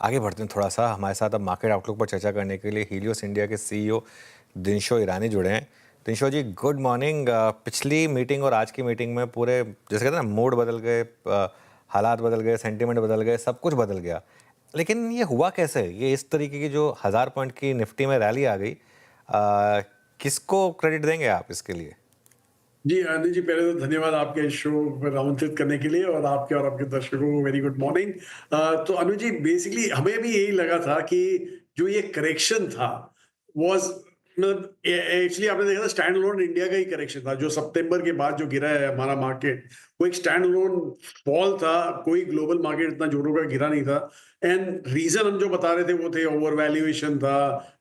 आगे बढ़ते हैं थोड़ा सा। हमारे साथ अब मार्केट आउटलुक पर चर्चा करने के लिए हीलियोस इंडिया के सीईओ दिनशो ईरानी जुड़े हैं। दिनशो जी, गुड मॉर्निंग। पिछली मीटिंग और आज की मीटिंग में पूरे जैसे कहते हैं ना, मूड बदल गए, हालात बदल गए, सेंटिमेंट बदल गए, सब कुछ बदल गया। लेकिन ये हुआ कैसे? ये इस तरीके की जो 1000 पॉइंट की निफ्टी में रैली आ गई, किसको क्रेडिट देंगे आप इसके लिए? जी, आनंद जी, पहले तो धन्यवाद आपके शो पर आमंत्रित करने के लिए और आपके दर्शकों को वेरी गुड मॉर्निंग। तो अनुज जी, बेसिकली हमें भी यही लगा था कि जो ये करेक्शन था वाज़ मतलब एक्चुअली आपने देखा था स्टैंड अलोन इंडिया का ही करेक्शन था। जो सितंबर के बाद जो गिरा है हमारा मार्केट, वो एक स्टैंड अलोन फॉल था। कोई ग्लोबल मार्केट इतना जोरों का गिरा नहीं था। एंड रीज़न हम जो बता रहे थे वो थे ओवर वैल्यूएशन था,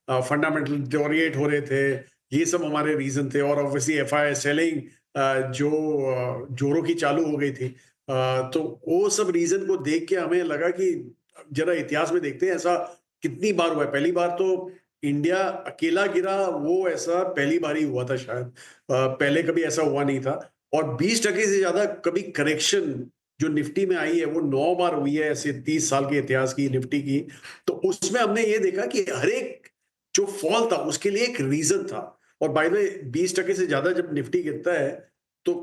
फंडामेंटल डिटोरिएट हो रहे थे। ये सब हमारे रीज़न थे और ऑब्वियसली एफआई सेलिंग जो जोरों की चालू हो गई थी। तो वो सब रीज़न को देख के हमें लगा कि ज़रा इतिहास में देखते हैं ऐसा कितनी बार हुआ है। पहली बार तो इंडिया अकेला गिरा, वो ऐसा पहली बार ही हुआ था शायद। पहले कभी ऐसा हुआ नहीं था। और 20% से ज़्यादा कभी करेक्शन जो निफ्टी में आई है वो 9 बार हुई है ऐसे 30 साल के इतिहास की निफ्टी की। तो उसमें हमने ये देखा कि हर एक जो फॉल था उसके लिए एक रीज़न था। और बाय द वे 20% से ज्यादा जब निफ्टी गिरता है तो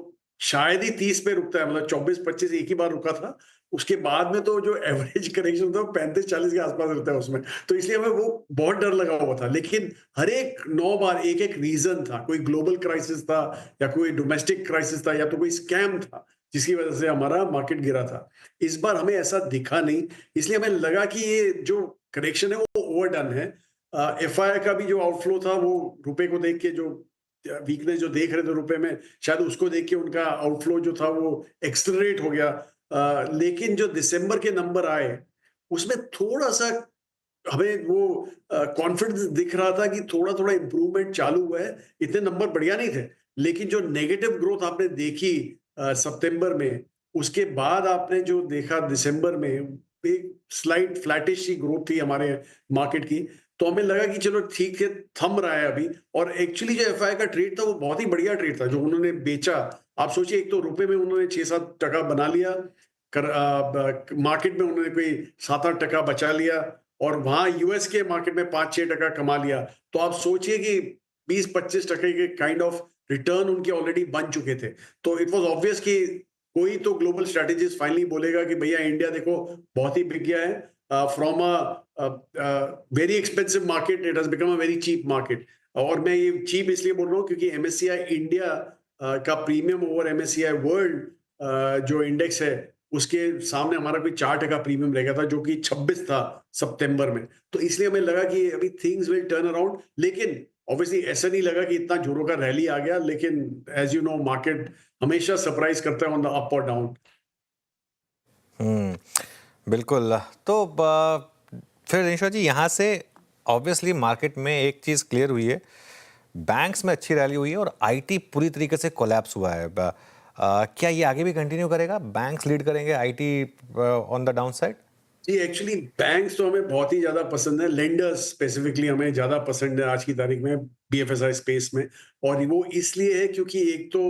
शायद ही 30 पे रुकता है, मतलब 24-25 एक ही बार रुका था। उसके बाद में तो जो एवरेज करेक्शन था वो 35-40 के आसपास रहता है उसमें। तो इसलिए हमें वो बहुत डर लगा हुआ था। लेकिन हर एक 9 बार एक एक रीजन था। कोई ग्लोबल क्राइसिस था या कोई डोमेस्टिक क्राइसिस था या तो कोई स्कैम था जिसकी वजह से हमारा मार्केट गिरा था। इस बार हमें ऐसा दिखा नहीं, इसलिए हमें लगा कि ये जो करेक्शन है वो ओवरडन है। एफआई का भी जो आउटफ्लो था वो रुपए को देख के जो वीकनेस जो देख रहे थे रुपए में, शायद उसको देख के उनका आउटफ्लो जो था वो एक्सेलरेट हो गया। लेकिन जो दिसंबर के नंबर आए उसमें थोड़ा सा हमें वो कॉन्फिडेंस दिख रहा था कि थोड़ा थोड़ा इंप्रूवमेंट चालू हुआ है। इतने नंबर बढ़िया नहीं थे, लेकिन जो नेगेटिव ग्रोथ आपने देखी सितंबर में, उसके बाद आपने जो देखा दिसंबर में, एक स्लाइट फ्लैटिश सी ग्रोथ थी हमारे मार्केट की। तो हमें लगा कि चलो ठीक है, थम रहा है अभी। और एक्चुअली जो एफआई का ट्रेड था वो बहुत ही बढ़िया ट्रेड था जो उन्होंने बेचा। आप सोचिए, एक तो रुपए में उन्होंने 6-7 टका बना लिया, मार्केट में उन्होंने कोई 7-8 टका बचा लिया और वहां यूएस के मार्केट में 5-6 टका कमा लिया। तो आप सोचिए कि 20-25 टके के काइंड ऑफ रिटर्न उनके ऑलरेडी बन चुके थे। तो इट वाज ऑब्वियस कि कोई तो ग्लोबल स्ट्रेटेजिस्ट फाइनली बोलेगा कि भैया इंडिया देखो बहुत ही बिक गया है। From a very expensive market it has become a very cheap market. और मैं ये चीप इसलिए बोल रहा हूँ क्योंकि एमएससीआई इंडिया का प्रीमियम ओवर एमएससीआई वर्ल्ड जो इंडेक्स है उसके सामने हमारा कोई 4 टका प्रीमियम रह गया था जो कि 26 था सितंबर में। तो इसलिए हमें लगा कि अभी थिंग्स विल टर्न अराउंड। लेकिन ऑब्वियसली ऐसा नहीं लगा कि इतना जोरों का रैली आ गया। लेकिन एज यू नो मार्केट हमेशा सरप्राइज करता है ऑन द अप और डाउन। बिल्कुल। तो फिर निशा जी, यहाँ से ऑब्वियसली मार्केट में एक चीज़ क्लियर हुई है, बैंक्स में अच्छी रैली हुई है और आईटी पूरी तरीके से कोलैप्स हुआ है। क्या ये आगे भी कंटिन्यू करेगा? बैंक्स लीड करेंगे, IT on the down side? जी, एक्चुअली बैंक्स तो हमें बहुत ही ज़्यादा पसंद है। लेंडर्स स्पेसिफिकली हमें ज़्यादा पसंद है आज की तारीख में बीएफएसआई स्पेस में। और वो इसलिए है क्योंकि एक तो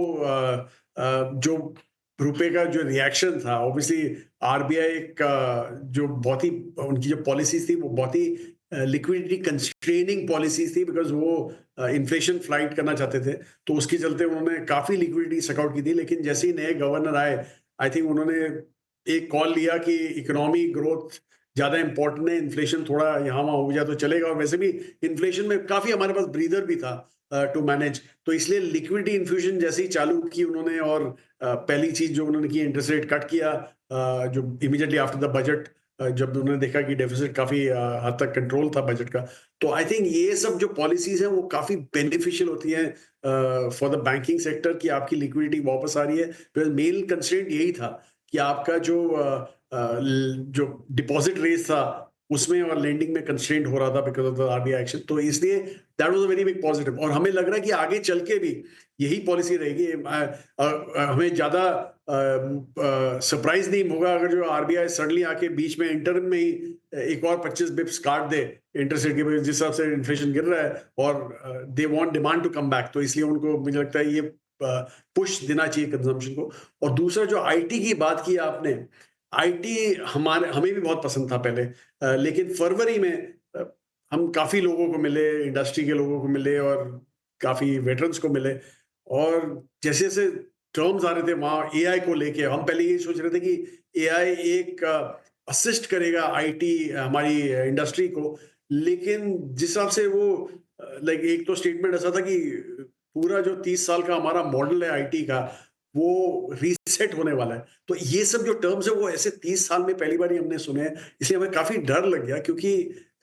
जो रुपए का जो रिएक्शन था, ऑब्वियसली आरबीआई का जो बहुत ही उनकी जो पॉलिसीज़ थी वो बहुत ही लिक्विडिटी कंस्ट्रेनिंग पॉलिसीज़ थी, बिकॉज़ वो इन्फ्लेशन फ्लाइट करना चाहते थे। तो उसके चलते उन्होंने काफ़ी लिक्विडिटी सक आउट की थी। लेकिन जैसे ही नए गवर्नर आए, आई थिंक उन्होंने एक कॉल लिया कि इकोनॉमी ग्रोथ ज़्यादा इम्पोर्टेंट है, इन्फ्लेशन थोड़ा यहाँ-वहाँ हो जाए तो चलेगा। और वैसे भी इन्फ्लेशन में काफ़ी हमारे पास ब्रीदर भी था टू मैनेज। तो इसलिए लिक्विडिटी इन्फ्यूजन जैसे ही चालू की उन्होंने, और पहली चीज़ जो उन्होंने की इंटरेस्ट रेट कट किया, जो इमीडिएटली आफ्टर द बजट, जब उन्होंने देखा कि डेफिसिट काफ़ी हद तक कंट्रोल था बजट का। तो आई थिंक ये सब जो पॉलिसीज़ हैं वो काफ़ी बेनिफिशियल होती हैं फॉर द बैंकिंग सेक्टर, कि आपकी लिक्विडिटी वापस आ रही है। बिकॉज़ मेन कंस्ट्रेंट यही था कि आपका जो डिपॉजिट रेट था उसमें और लेंडिंग में कंस्ट्रेंट हो रहा था because of the RBI action. तो इसलिए that was a very big positive. और हमें लग रहा है कि आगे चल के भी यही पॉलिसी रहेगी। हमें ज़्यादा सरप्राइज़ नहीं होगा अगर जो आरबीआई सडनली आके बीच में इंटरिम में ही एक और 25 बिप्स काट दे इंटरेस्ट रेट के, जिस हिसाब से इन्फ्लेशन गिर रहा है। और they want demand to come back. तो इसलिए उनको मुझे लगता है ये पुश देना चाहिए कंजम्पशन को। और दूसरा जो आईटी की बात की आपने, आईटी हमें भी बहुत पसंद था पहले, लेकिन फरवरी में हम काफ़ी लोगों को मिले, इंडस्ट्री के लोगों को मिले और काफ़ी वेटरन्स को मिले, और जैसे-जैसे टर्म्स आ रहे थे वहाँ एआई को लेके, हम पहले ये सोच रहे थे कि एआई एक असिस्ट करेगा आईटी हमारी इंडस्ट्री को, लेकिन जिस हिसाब से वो लाइक एक तो स्टेटमेंट ऐसा था कि पूरा जो 30 साल का हमारा मॉडल है आईटी का, वो रीसेट होने वाला है। तो ये सब जो टर्म्स है वो ऐसे 30 साल में पहली बार ही हमने सुने हैं, इसलिए हमें काफ़ी डर लग गया, क्योंकि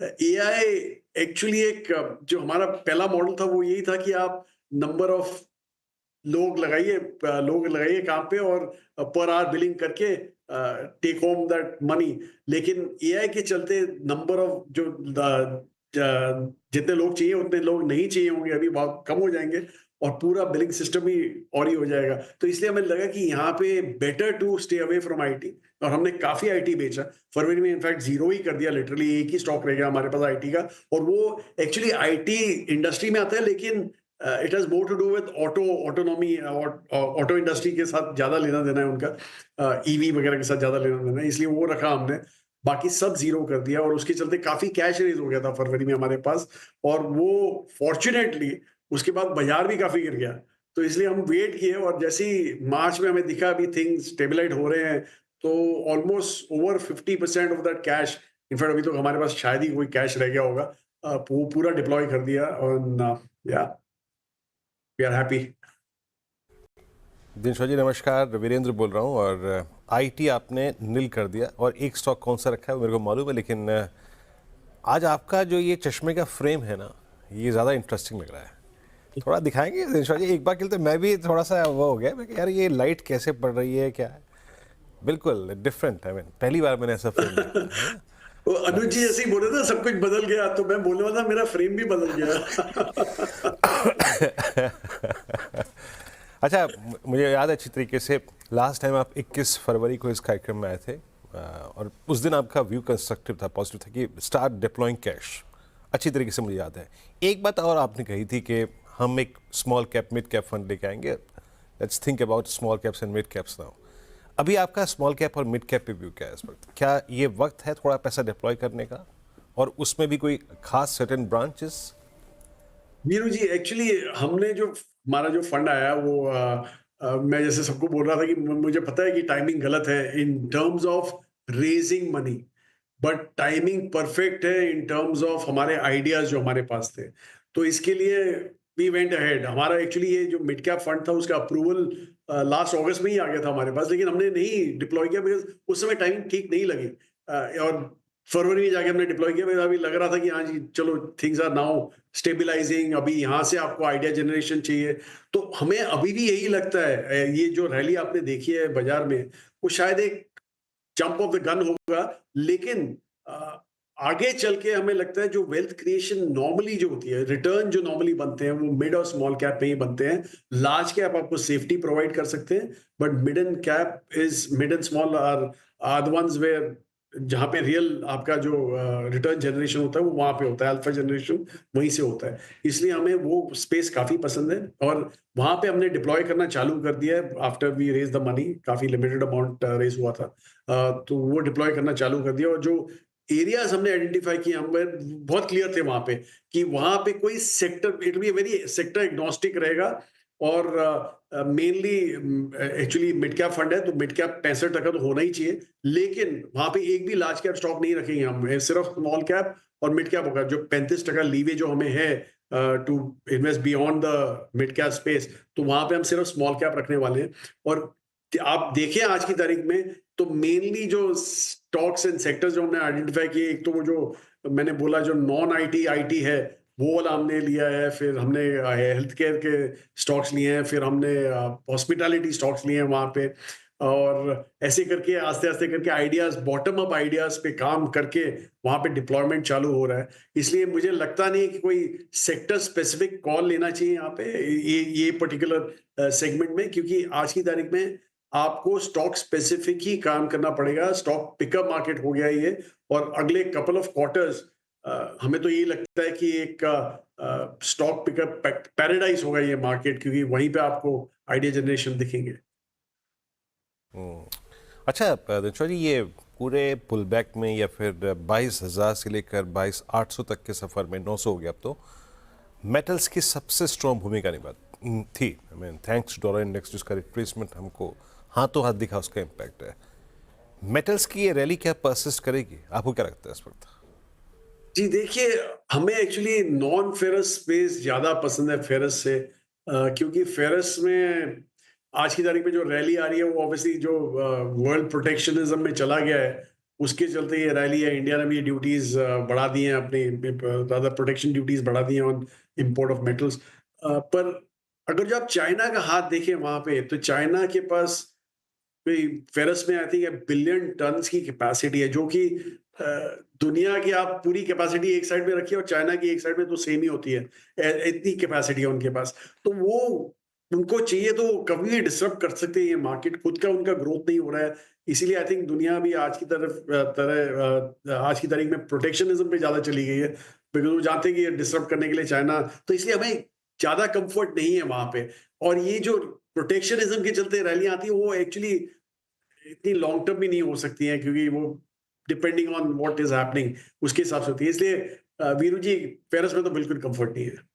एआई एक्चुअली एक जो हमारा पहला मॉडल था वो यही था कि आप नंबर ऑफ लोग लगाइए काम पे और पर आवर बिलिंग करके टेक होम दैट मनी। लेकिन एआई के चलते नंबर ऑफ जितने लोग चाहिए उतने लोग नहीं चाहिए होंगे, अभी बहुत कम हो जाएंगे और पूरा बिलिंग सिस्टम ही और ही हो जाएगा। तो इसलिए हमें लगा कि यहाँ पे better to stay away from IT, और हमने काफी आईटी बेचा। फरवरी में इनफैक्ट जीरो ही कर दिया, लिटरली एक ही स्टॉक रह गया हमारे पास आईटी का, और वो एक्चुअली आईटी इंडस्ट्री में आता है, लेकिन it has more to do with autonomy, auto industry के साथ ज्यादा लेना देना है उनका, ईवी वगैरह के साथ ज्यादा लेना देना है, इसलिए वो रखा हमने। बाकी सब जीरो कर दिया, और उसके चलते काफी कैश रेज हो गया था फरवरी में हमारे पास, और वो फॉर्चुनेटली उसके बाद बाजार भी काफी गिर गया। तो इसलिए हम वेट किए, और जैसे ही मार्च में हमें दिखा अभी थिंग्स स्टेबलाइज हो रहे हैं, तो almost over 50% of that cash, in fact अभी तो हमारे पास शायद ही कोई कैश रह गया होगा, वो पूरा डिप्लॉय कर दिया, और या वी आर हैप्पी। दिनशा जी नमस्कार, वीरेंद्र बोल रहा हूँ। और आईटी आपने नील कर दिया, और एक स्टॉक कौन सा रखा है वो मेरे को मालूम है, लेकिन आज आपका जो ये चश्मे का फ्रेम है ना, ये ज़्यादा इंटरेस्टिंग लग रहा है। थोड़ा दिखाएंगे दिनशा जी? एक बार के लिए तो मैं भी थोड़ा सा वो हो गया, मैं कि यार ये लाइट कैसे पड़ रही है, क्या है? बिल्कुल डिफरेंट, आई मीन पहली बार मैंने ऐसा फ्रेम देखा है ना। वो अनुज जी नाइस। ऐसे ही बोले थे सब कुछ बदल गया, तो मैं बोलने वाला था मेरा फ्रेम भी बदल गया। अच्छा, मुझे याद है अच्छी तरीके से, लास्ट टाइम आप 21 फरवरी को इस कार्यक्रम में आए थे, और उस दिन आपका व्यू कंस्ट्रक्टिव था, पॉजिटिव था कि स्टार्ट डिप्लॉइंग कैश। अच्छी तरीके से मुझे याद है। एक बात और आपने कही थी कि हम एक small cap mid cap fund लेके आएंगे, let's think about small caps and mid caps now. अभी आपका स्मॉल कैप और मिड कैप पे व्यू क्या है इस वक्त? क्या ये वक्त है थोड़ा पैसा डिप्लॉय करने का, और उसमें भी कोई खास सर्टेन ब्रांचेस? वीरू जी, एक्चुअली हमने जो हमारा जो फंड आया वो मैं जैसे सबको बोल रहा था कि मुझे पता है कि टाइमिंग गलत है in terms of raising money, but timing perfect है इन टर्म्स ऑफ हमारे आइडियाज जो हमारे पास थे। तो इसके लिए वी वेंट अहेड। हमारा एक्चुअली ये जो मिड कैप फंड था उसका अप्रूवल लास्ट अगस्त में ही आ गया था हमारे पास, लेकिन हमने नहीं डिप्लॉय किया बिकॉज उस समय टाइमिंग ठीक नहीं लगी, और फरवरी में जाके हमने डिप्लॉय किया। अभी लग रहा था कि हाँ जी चलो थिंग्स आर नाउ स्टेबिलाइजिंग, अभी यहाँ से आपको आइडिया जनरेशन चाहिए। तो हमें अभी भी यही लगता है, ये जो रैली आपने देखी है बाजार में, वो शायद एक जंप ऑफ द गन होगा, लेकिन अ, आगे चल के हमें लगता है जो वेल्थ क्रिएशन नॉर्मली जो होती है, रिटर्न जो नॉर्मली बनते हैं वो मिड और स्मॉल कैप में ही बनते हैं। लार्ज कैप आपको सेफ्टी प्रोवाइड कर सकते हैं, but mid and small are the ones where जहाँ पे रियल आपका जो रिटर्न जनरेशन होता है वो वहां पे होता है, अल्फा जनरेशन वहीं से होता है। इसलिए हमें वो स्पेस काफी पसंद है, और वहां पे हमने डिप्लॉय करना चालू कर दिया है after we raise the money. काफी लिमिटेड अमाउंट रेज हुआ था, तो वो डिप्लॉय करना चालू कर दिया। और जो एरियाज हमने आइडेंटिफाई किए, हम बहुत क्लियर थे वहां पे कि वहां पे कोई sector, it be very sector agnostic रहेगा, और mainly actually mid cap fund है तो मिड कैप 65% तो होना ही चाहिए, लेकिन वहां पे एक भी लार्ज कैप स्टॉक नहीं रखेंगे हम, सिर्फ स्मॉल कैप और मिड कैप होगा। जो 35% लीवे जो हमें है to invest beyond the mid cap space, तो वहां पे हम सिर्फ स्मॉल कैप रखने वाले हैं। और आप देखें आज की तारीख में तो मेनली जो स्टॉक्स एंड सेक्टर्स जो हमने आइडेंटिफाई किए, एक तो वो जो मैंने बोला जो नॉन आईटी आईटी है वो वाला हमने लिया है, फिर हमने हेल्थ केयर के स्टॉक्स लिए हैं, फिर हमने हॉस्पिटैलिटी स्टॉक्स लिए हैं वहां पे, और ऐसे करके आस्ते आस्ते करके आइडियाज, बॉटम अप आइडियाज पे काम करके वहां पे डिप्लॉयमेंट चालू हो रहा है। इसलिए मुझे लगता नहीं कि कोई सेक्टर स्पेसिफिक कॉल लेना चाहिए यहाँ पे ये पर्टिकुलर सेगमेंट में, क्योंकि आज की तारीख में आपको स्टॉक स्पेसिफिक ही काम करना पड़ेगा। स्टॉक पिकअप मार्केट हो गया ये, और अगले कपल ऑफ क्वार्टर्स हमें तो यही लगता है कि एक स्टॉक पिकअप पैराडाइज होगा ये मार्केट, क्योंकि वहीं पे आपको आइडिया जनरेशन दिखेंगे। अच्छा दिनशो जी, ये पूरे पुल बैक में या फिर 22,000 से लेकर 22,800 तक के सफ़र में 900 हो गया अब तो, मेटल्स की सबसे स्ट्रॉन्ग भूमिका थी। I mean thanks dollar index जिसका रिट्रेसमेंट हमको हाथों हाथ दिखा, उसका इम्पैक्ट है। मेटल्स की ये रैली क्या परसिस्ट करेगी, आपको क्या लगता है इस वक्त? जी देखिए, हमें एक्चुअली नॉन फेरस स्पेस ज़्यादा पसंद है फेरस से, क्योंकि फेरस में आज की तारीख में जो रैली आ रही है वो ऑब्वियसली जो वर्ल्ड प्रोटेक्शनिज्म में चला गया है, उसके चलते ये रैली है। इंडिया ने भी ड्यूटीज बढ़ा दी हैं, अपनी ज़्यादा प्रोटेक्शन ड्यूटीज बढ़ा दी हैं ऑन इम्पोर्ट ऑफ मेटल्स। पर अगर जो आप चाइना का हाथ देखें वहाँ पे, तो चाइना के पास कोई फेरस में आई थिंक बिलियन टन्स की कैपेसिटी है, जो कि अ, दुनिया की आप पूरी कैपेसिटी एक साइड में रखिए और चाइना की एक साइड में तो सेम ही होती है। इतनी कैपेसिटी है उनके पास, तो वो उनको चाहिए तो वो कभी भी डिसरप्ट कर सकते हैं ये मार्केट। खुद का उनका ग्रोथ नहीं हो रहा है, इसीलिए आई थिंक दुनिया भी आज की आज की तारीख में प्रोटेक्शनिज्म पे ज्यादा चली गई है, बिकॉज वो जानते हैं कि ये डिसरप्ट करने के लिए चाइना, तो इसलिए हमें ज्यादा कंफर्ट नहीं है वहां पे। और ये जो प्रोटेक्शनिज्म के चलते रैलियां आती है वो एक्चुअली इतनी लॉन्ग टर्म भी नहीं हो सकती हैं, क्योंकि वो depending on what is happening उसके हिसाब से होती है। इसलिए वीरू जी, पेरिस में तो बिल्कुल कंफर्ट नहीं है।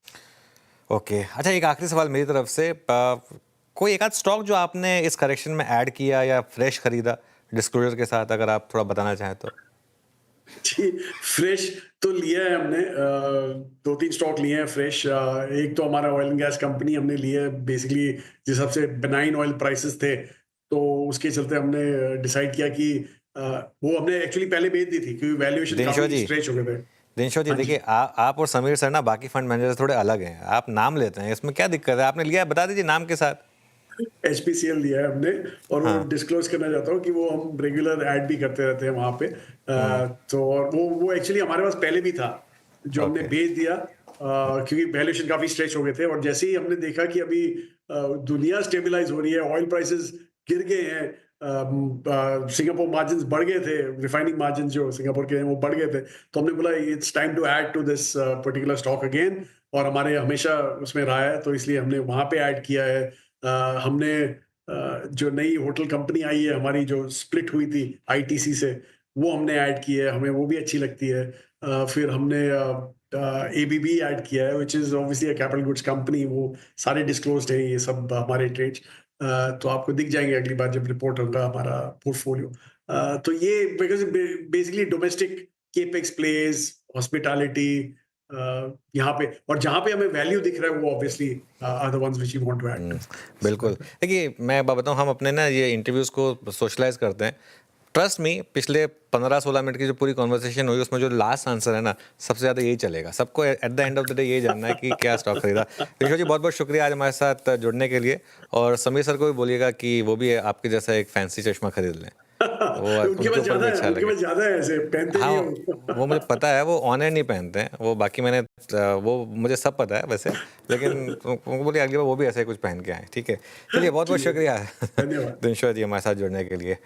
ओके, अच्छा एक आखिरी सवाल मेरी तरफ से, कोई एक आध स्टॉक जो आपने इस करेक्शन में ऐड किया या फ्रेश खरीदा डिस्क्लोजर के साथ, अगर आप थोड़ा बताना चाहें तो? जी, फ्रेश तो लिया है हमने, 2-3 स्टॉक लिए हैं फ्रेश। एक तो हमारा ऑयल एंड गैस कंपनी हमने लिया है, बेसिकली जिस हिसाब से बेनाइन ऑयल प्राइसेस थे, तो उसके चलते हमने डिसाइड किया कि अ, वो हमने एक्चुअली पहले बेच दी थी क्योंकि वैल्यूएशन दिनशो काफी जी, स्ट्रेच हो गए थे। दिनशो जी हाँ जी। देखिए, आप और समीर सर ना बाकी फंड मैनेजर से थोड़े अलग हैं, आप नाम लेते हैं, इसमें क्या दिक्कत है? आपने लिया है, बता दीजिए नाम के साथ। एचपीसीएल दिया है हमने, और वो हाँ। डिस्क्लोज करना चाहता हूँ कि वो हम रेगुलर ऐड भी करते रहते हैं वहां पे। तो और वो एक्चुअली हमारे पास पहले भी था, जो हमने ओके। बेच दिया, क्योंकि वैल्यूएशन काफी स्ट्रेच हो गए थे। और जैसे ही हमने देखा कि अभी दुनिया स्टेबलाइज हो रही है, ऑयल प्राइसेस गिर गए हैं, सिंगापुर मार्जिन बढ़ गए थे, रिफाइनिंग मार्जिन जो सिंगापुर के हैं वो बढ़ गए थे, तो हमने बोला it's time to add to this particular stock again. और हमारे हमेशा उसमें रहा है, तो इसलिए हमने वहां पे ऐड किया है। हमने जो नई होटल कंपनी आई है हमारी, जो स्प्लिट हुई थी आईटीसी से, वो हमने ऐड की है, हमें वो भी अच्छी लगती है। फिर हमने एबीबी ऐड किया है, which is obviously a capital goods company. वो सारे डिस्क्लोज्ड है ये सब हमारे ट्रेड्स, तो आपको दिख जाएंगे अगली बार जब रिपोर्ट होगा हमारा पोर्टफोलियो। तो ये because basically domestic capex plays, hospitality, यहाँ पे, और जहाँ पे हमें वैल्यू दिख रहा है वो obviously are the ones which we want to add. बिल्कुल, देखिए मैं बात बताऊँ, हम अपने ना ये इंटरव्यूज़ को सोशलाइज करते हैं। ट्रस्ट मी, पिछले 15-16 मिनट की जो पूरी कॉन्वर्सेशन हुई उसमें जो लास्ट आंसर है ना, सबसे ज़्यादा यही चलेगा। सबको at the end of the day यही जानना है कि क्या स्टॉक खरीदा। ऋषभ जी बहुत बहुत शुक्रिया आज हमारे साथ जुड़ने के लिए, और समीर सर को भी बोलिएगा कि वो भी आपके जैसा एक फैंसी चश्मा खरीद लें, वो उनके उनके पास ऊपर भी ज्यादा है, अच्छा उनके लगे। पास ज्यादा है, ऐसे पहनते हाँ, नहीं है वो मुझे पता है, वो ऑनलाइन नहीं पहनते हैं वो, बाकी मैंने वो मुझे सब पता है वैसे, लेकिन उनको बोलिए अगली बार वो भी ऐसे कुछ पहन के आए, ठीक है? चलिए बहुत बहुत ठीक है, शुक्रिया धन्यवाद। दिनशो जी हमारे साथ जुड़ने के लिए।